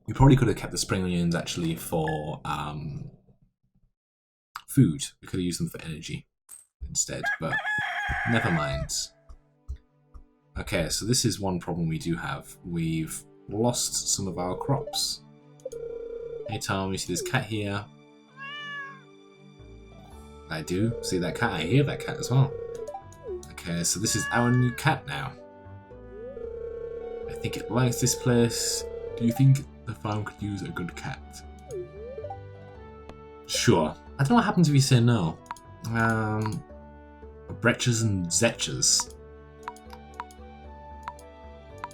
We probably could have kept the spring onions actually for food. We could have used them for energy instead, but never mind. Okay, so this is one problem we do have. We've lost some of our crops. Hey Tom, you see this cat here? I do see that cat. I hear that cat as well. Okay, so this is our new cat now. I think it likes this place. Do you think the farm could use a good cat? Sure. I don't know what happens if you say no. Bretches and Zetches.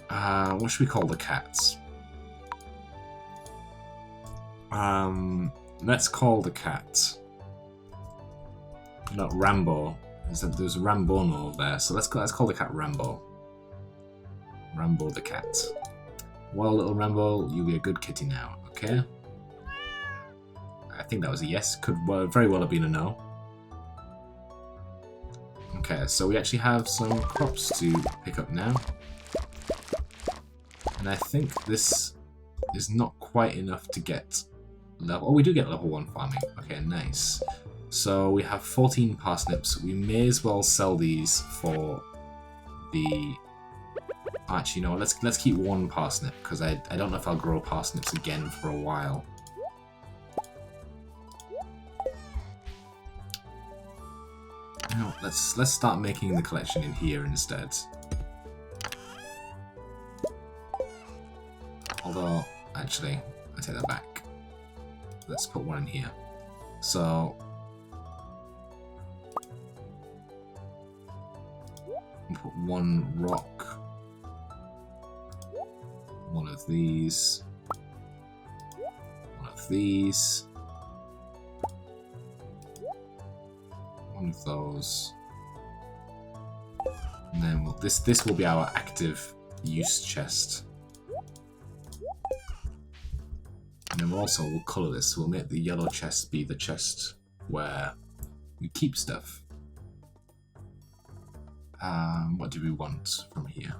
What should we call the cats? Let's call the cat. Not Rambo. There's a Rambono over there, so let's call the cat Rambo. Rambo the cat. Well, little Rambo, you'll be a good kitty now, okay? I think that was a yes. Could very well have been a no. Okay, so we actually have some crops to pick up now. And I think this is not quite enough to get level... Oh, we do get level 1 farming. Okay, nice. So we have 14 parsnips. We may as well sell these for the... Actually, no, let's keep 1 parsnip, because I don't know if I'll grow parsnips again for a while. No, let's start making the collection in here instead. Although, actually, I take that back. Let's put 1 in here. So we'll put 1 rock, 1 of these, 1 of these, 1 of those, and then this will be our active use chest. And then we'll colour this. We'll make the yellow chest be the chest where we keep stuff. What do we want from here?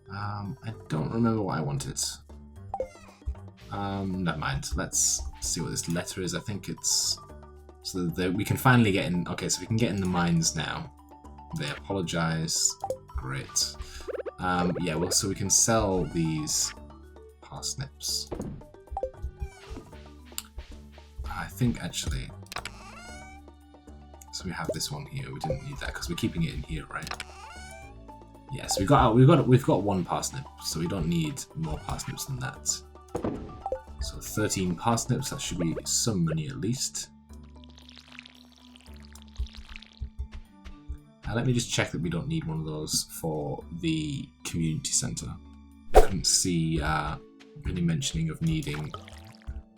I don't remember what I wanted. Never mind. Let's see what this letter is. I think it's... So that we can finally get in... Okay, so we can get in the mines now. They apologise. Great. Yeah, well, so we can sell these parsnips. I think, actually... So we have this one here. We didn't need that because we're keeping it in here, right? Yes, we've got 1 parsnip, so we don't need more parsnips than that. So 13 parsnips, that should be some money at least. Let me just check that we don't need one of those for the community centre. I couldn't see any mentioning of needing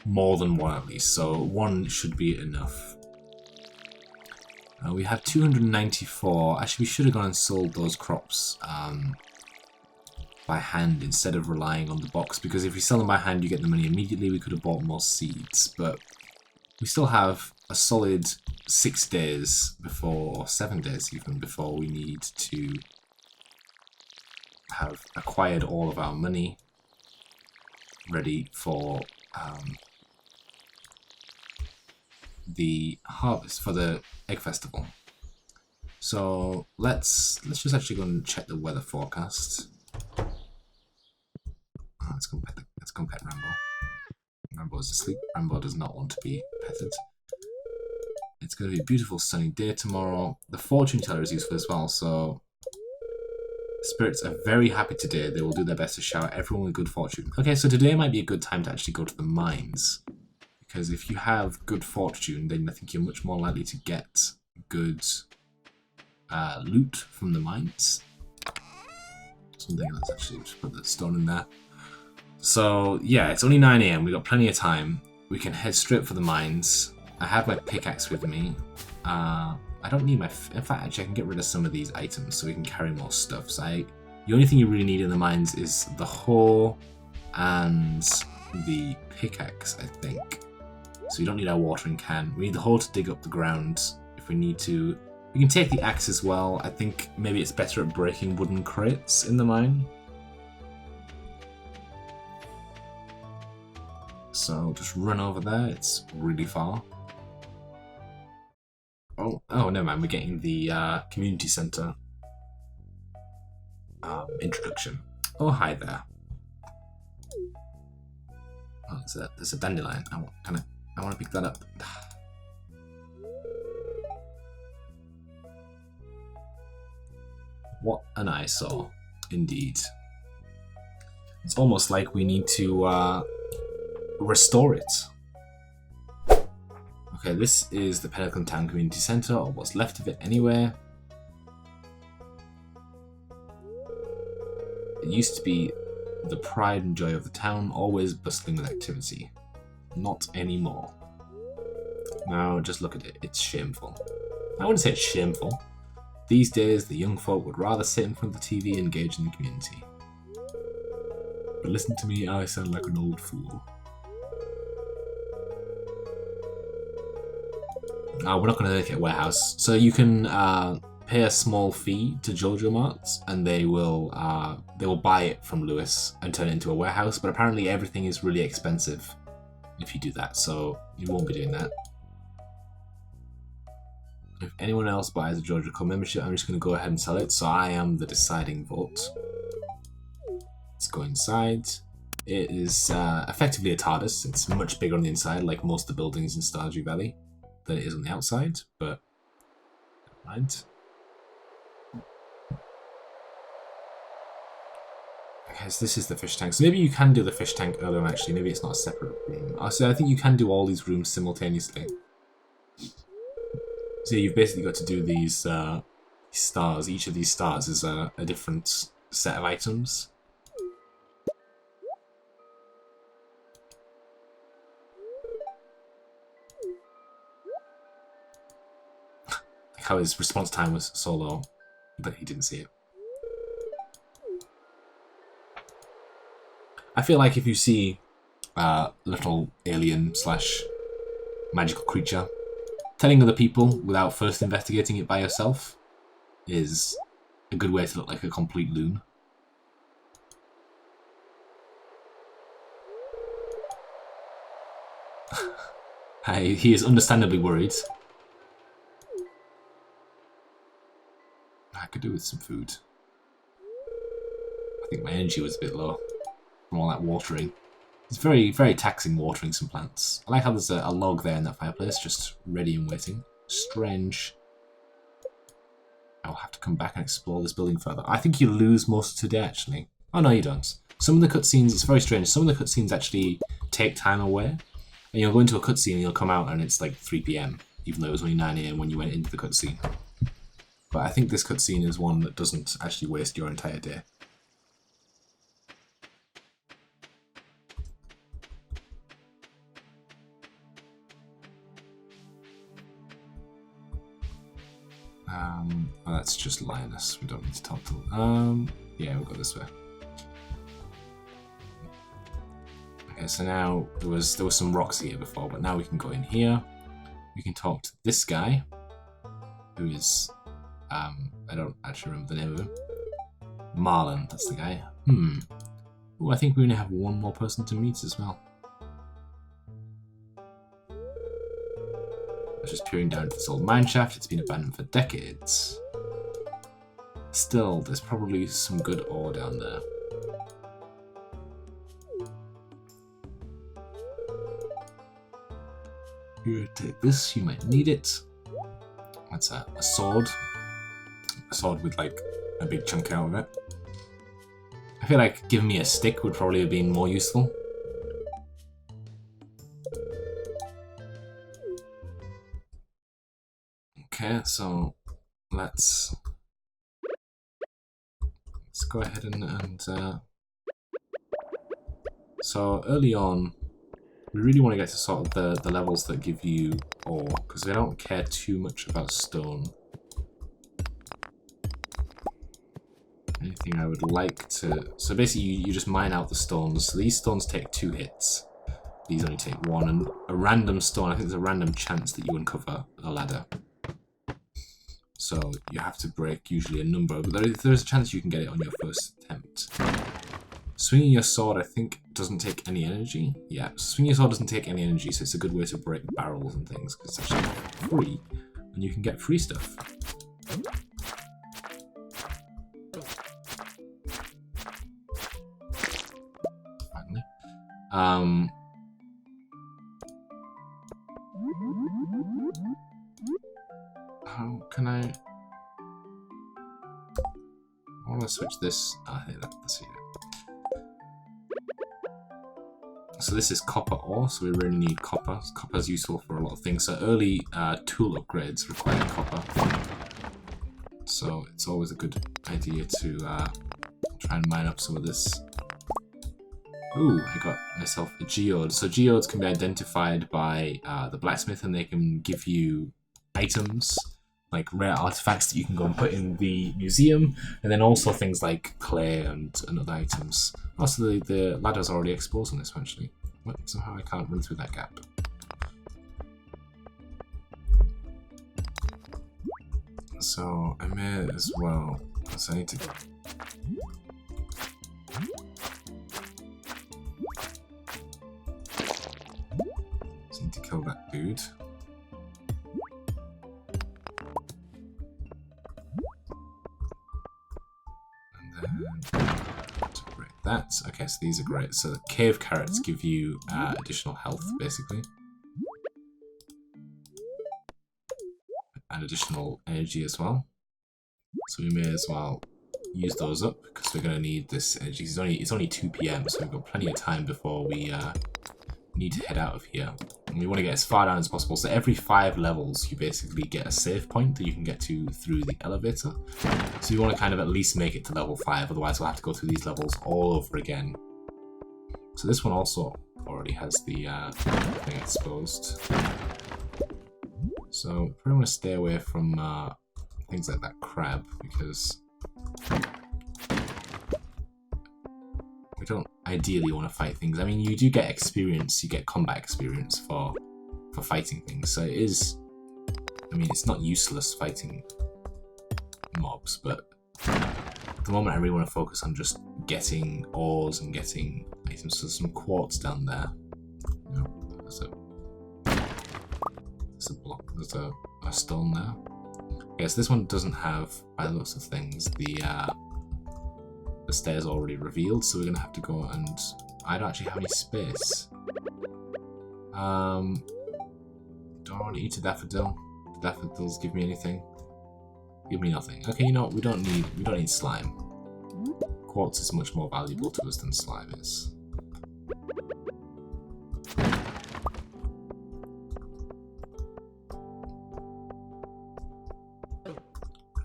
more than 1 at least, so 1 should be enough. We have 294. Actually, we should have gone and sold those crops by hand instead of relying on the box, because if we sell them by hand, you get the money immediately. We could have bought more seeds, but we still have a solid 6 days before, or 7 days even, before we need to have acquired all of our money ready for the harvest, for the egg festival. So let's just actually go and check the weather forecast. Let's go pet Rambo. Rambo's asleep. Rambo does not want to be petted. It's going to be a beautiful sunny day tomorrow. The fortune teller is useful as well, so spirits are very happy today. They will do their best to shower everyone with good fortune. Okay, so today might be a good time to actually go to the mines, because if you have good fortune, then I think you're much more likely to get good loot from the mines. Something else, actually, just put the stone in there. So yeah, it's only 9 AM. We've got plenty of time. We can head straight for the mines. I have my pickaxe with me. I don't need my... In fact, actually, I can get rid of some of these items so we can carry more stuff. So the only thing you really need in the mines is the hoe and the pickaxe, I think. So we don't need our watering can. We need the hoe to dig up the ground if we need to. We can take the axe as well. I think maybe it's better at breaking wooden crates in the mine. so just run over there. It's really far. Oh, never mind. We're getting the community center introduction. Oh, hi there. Oh, there's a dandelion. I want to pick that up. What an eyesore, indeed. It's almost like we need to restore it. Okay, this is the Pelican Town Community Centre, or what's left of it anyway. It used to be the pride and joy of the town, always bustling with activity. Not anymore. Now, just look at it. It's shameful. I wouldn't say it's shameful. These days, the young folk would rather sit in front of the TV and engage in the community. But listen to me, I sound like an old fool. We're not going to make it a warehouse. So you can pay a small fee to Joja Marts, and they will buy it from Lewis and turn it into a warehouse. But apparently everything is really expensive if you do that, so you won't be doing that. If anyone else buys a Joja Corp membership, I'm just going to go ahead and sell it. So I am the deciding vote. Let's go inside. It is effectively a TARDIS. It's much bigger on the inside, like most of the buildings in Stardew Valley, than it is on the outside, but never mind. Okay, so this is the fish tank. So maybe you can do the fish tank earlier on, actually. Maybe it's not a separate room. So I think you can do all these rooms simultaneously. So you've basically got to do these stars. Each of these stars is a different set of items. Like how his response time was so low, but he didn't see it. I feel like if you see a little alien / magical creature, telling other people without first investigating it by yourself is a good way to look like a complete loon. He is understandably worried. I could do with some food. I think my energy was a bit low from all that watering. It's very, very taxing watering some plants. I like how there's a log there in that fireplace, just ready and waiting. Strange. I'll have to come back and explore this building further. I think you lose most of today, actually. Oh, no, you don't. Some of the cutscenes, it's very strange, some of the cutscenes actually take time away. And you'll go into a cutscene and you'll come out and it's like 3 PM, even though it was only 9 AM when you went into the cutscene. But I think this cutscene is one that doesn't actually waste your entire day. Oh, that's just Linus. We don't need to talk to them. Yeah, we'll go this way. Okay, so now there was some rocks here before, but now we can go in here. We can talk to this guy, who is I don't actually remember the name of him. Marlon, that's the guy. Oh, I think we only have one more person to meet as well. Just peering down into this old mine shaft. It's been abandoned for decades. Still, there's probably some good ore down there. Here, take this. You might need it. That's a sword. A sword with like a big chunk out of it. I feel like giving me a stick would probably have been more useful. Okay, so let's go ahead and so early on, we really want to get to sort of the levels that give you ore, because we don't care too much about stone. Anything I would like to... So basically you just mine out the stones. So these stones take 2 hits. These only take 1, and a random stone, I think there's a random chance that you uncover a ladder. So you have to break usually a number, but there's a chance you can get it on your first attempt. Swinging your sword, I think, doesn't take any energy. Yeah, swinging your sword doesn't take any energy, so it's a good way to break barrels and things, because it's actually free, and you can get free stuff. Finally. How can I want to switch this. Oh, hey, let's see. So this is copper ore, so we really need copper. Copper is useful for a lot of things. So early tool upgrades require copper. So it's always a good idea to try and mine up some of this. Ooh, I got myself a geode. So geodes can be identified by the blacksmith, and they can give you items, like rare artifacts that you can go and put in the museum, and then also things like clay and other items. Also, the ladder's already exposed on this one, actually. What? Somehow I can't run through that gap. So I may as well. So I need to. So I need to kill that dude. That. Okay, so these are great. So the cave carrots give you additional health, basically. And additional energy as well. So we may as well use those up, because we're going to need this energy. It's only 2 PM, so we've got plenty of time before we need to head out of here. And we want to get as far down as possible. So every 5 levels, you basically get a save point that you can get to through the elevator. So you want to kind of at least make it to level 5, otherwise we'll have to go through these levels all over again. So this one also already has the thing exposed. So probably want to stay away from things like that crab, because we don't ideally want to fight things. I mean, you do get experience, you get combat experience for fighting things, so it is, I mean, it's not useless fighting mobs, but at the moment I really want to focus on just getting ores and getting items. So there's some quartz down there. No, there's a block, there's a stone there. Okay, so this one doesn't have, by the looks of things, the stairs already revealed, so we're gonna have to go, and I don't actually have any space. Do I want to eat a daffodil? Do daffodils give me anything? Give me nothing. Okay, you know what? We don't need slime. Quartz is much more valuable to us than slime is.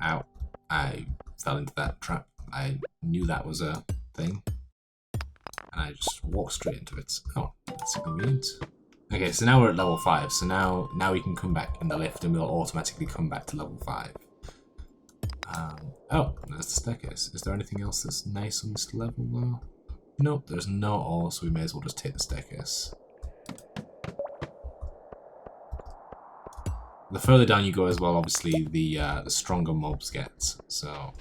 Ow. I fell into that trap. I knew that was a thing. And I just walked straight into it. Oh, that's convenient. Okay, so now we're at level 5. So now we can come back in the lift and we'll automatically come back to level 5. Oh, there's the staircase. Is there anything else that's nice on this level though? Nope, there's no ore, so we may as well just take the staircase. The further down you go as well, obviously, the stronger mobs get, so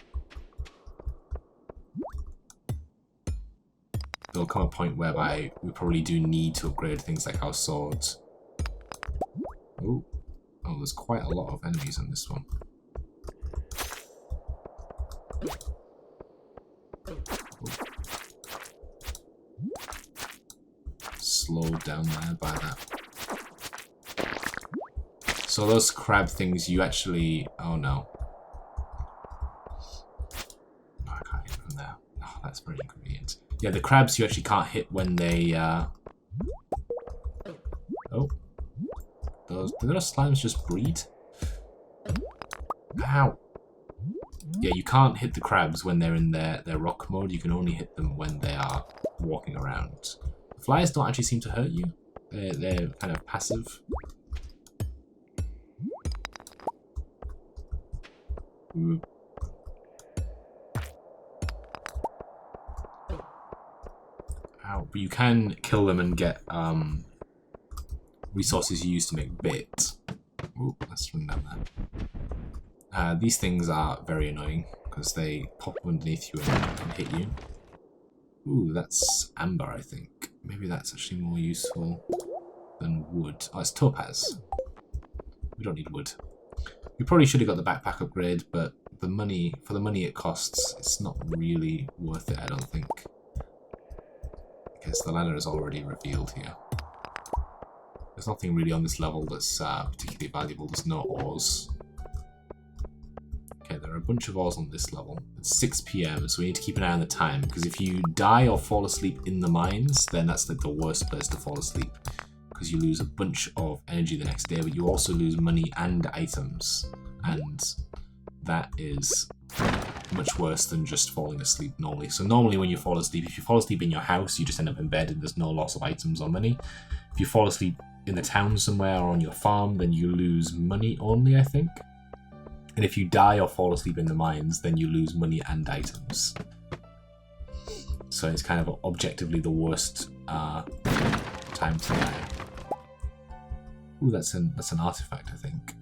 there'll come a point whereby we probably do need to upgrade things like our swords. Ooh. Oh, there's quite a lot of enemies on this one. Slowed down there by that. So those crab things, you actually... Oh no. Oh, I can't hit from there. Oh, that's very inconvenient. Yeah, the crabs you actually can't hit when they... Oh. Do those slimes just breed? Ow! Yeah, you can't hit the crabs when they're in their rock mode. You can only hit them when they are walking around. Flies don't actually seem to hurt you. They're kind of passive. Ooh. Ow, but you can kill them and get resources you use to make bait. Ooh, let's run down there. These things are very annoying because they pop underneath you and hit you. Ooh, that's amber, I think. Maybe that's actually more useful than wood. Oh, it's topaz. We don't need wood. We probably should have got the backpack upgrade, but the money, for the money it costs, it's not really worth it, I don't think. Because the ladder is already revealed here. There's nothing really on this level that's particularly valuable. There's no ores. Okay, there are a bunch of ores on this level. It's 6 PM, so we need to keep an eye on the time, because if you die or fall asleep in the mines, then that's like the worst place to fall asleep, because you lose a bunch of energy the next day, but you also lose money and items, and that is much worse than just falling asleep normally. So normally when you fall asleep, if you fall asleep in your house, you just end up in bed and there's no loss of items or money. If you fall asleep in the town somewhere or on your farm, then you lose money only, I think. And if you die or fall asleep in the mines, then you lose money and items. So it's kind of objectively the worst time to die. Ooh, that's an artifact, I think.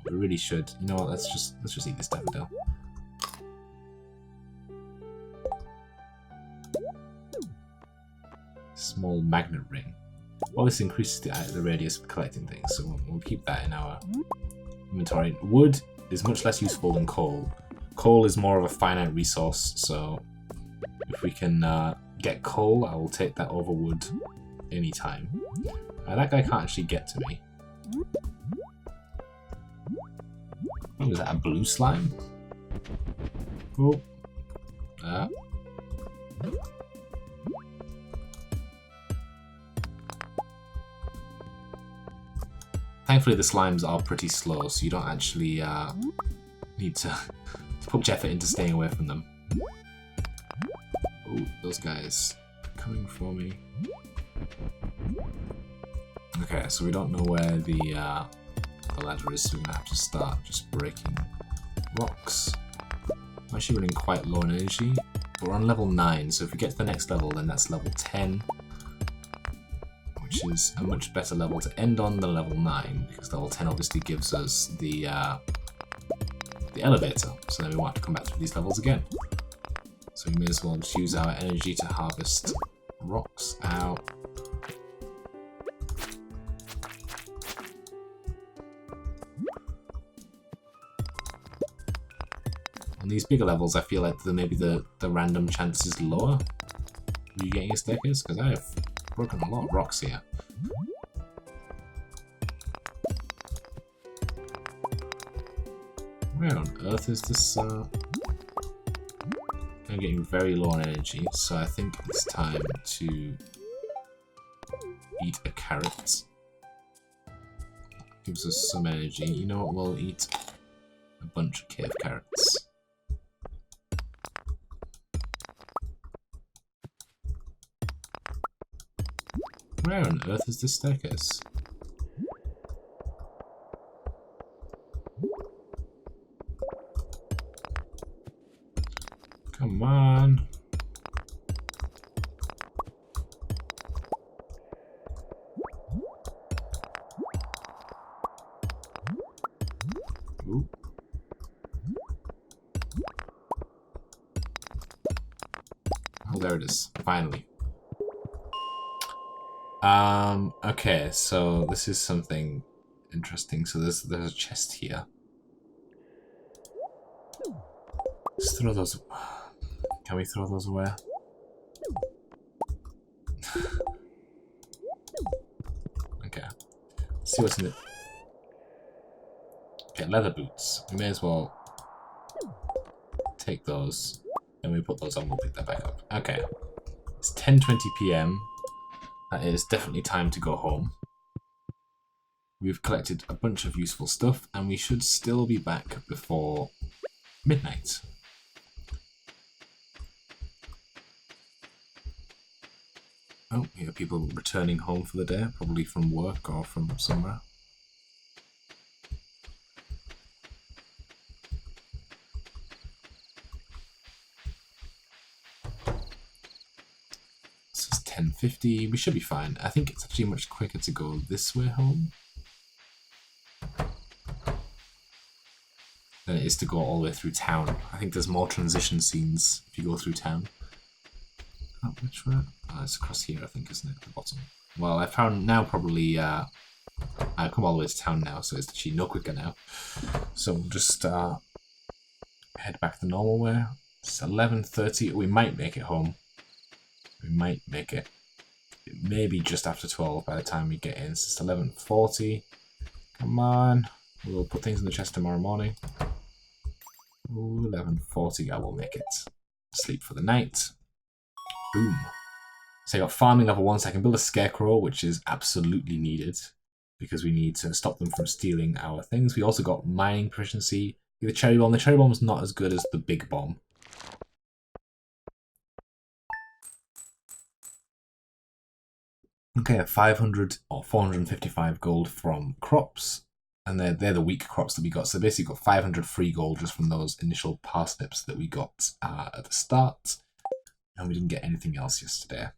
We really should. You know what? Let's just eat this daffodil. Small magnet ring. Well, this increases the radius of collecting things, so we'll keep that in our inventory. Wood is much less useful than coal. Coal is more of a finite resource, so if we can get coal, I will take that over wood anytime. That guy can't actually get to me. Oh, is that a blue slime? Cool. Thankfully the slimes are pretty slow, so you don't actually need to put much effort into staying away from them. Oh, those guys are coming for me. Okay, so we don't know where the ladder is, so we're gonna have to start just breaking rocks. I'm actually running quite low on energy, but we're on level 9, so if we get to the next level, then that's level 10. Which is a much better level to end on than level 9, because level 10 obviously gives us the elevator, so then we won't have to come back through these levels again. So we may as well just use our energy to harvest rocks out. On these bigger levels, I feel like maybe the random chance is lower of you getting a staircase, because I have broken a lot of rocks here. Where on earth is this? I'm getting very low on energy, so I think it's time to eat a carrot. Gives us some energy. You know what? We'll eat a bunch of cave carrots. Where on earth is this staircase? Come on. Ooh. Oh, there it is. Finally. Okay, so this is something interesting. So there's a chest here. Let's throw those. Can we throw those away? Okay. Let's see what's in it. Okay, leather boots. We may as well take those. And we put those on, we'll pick that back up. Okay. It's 10:20 PM. That is definitely time to go home. We've collected a bunch of useful stuff, and we should still be back before midnight. Oh, we have people returning home for the day, probably from work or from somewhere. This is 10:50. We should be fine. I think it's actually much quicker to go this way home than it is to go all the way through town. I think there's more transition scenes if you go through town. Which way? Oh, it's across here, I think, isn't it? At the bottom. Well, I found now probably. I've come all the way to town now, so it's actually no quicker now. So we'll just head back the normal way. It's 11:30. We might make it home. We might make it. Maybe just after 12 by the time we get in. So it's 11:40. Come on. We'll put things in the chest tomorrow morning. Ooh, 11:40. I will make it. Sleep for the night. Boom. So I got farming level 1, so I can build a scarecrow, which is absolutely needed because we need to stop them from stealing our things. We also got mining proficiency. The cherry bomb. The cherry bomb's not as good as the big bomb. Okay, 500 or 455 gold from crops, and they're the weak crops that we got. So basically got 500 free gold just from those initial parsnips that we got at the start, and we didn't get anything else yesterday.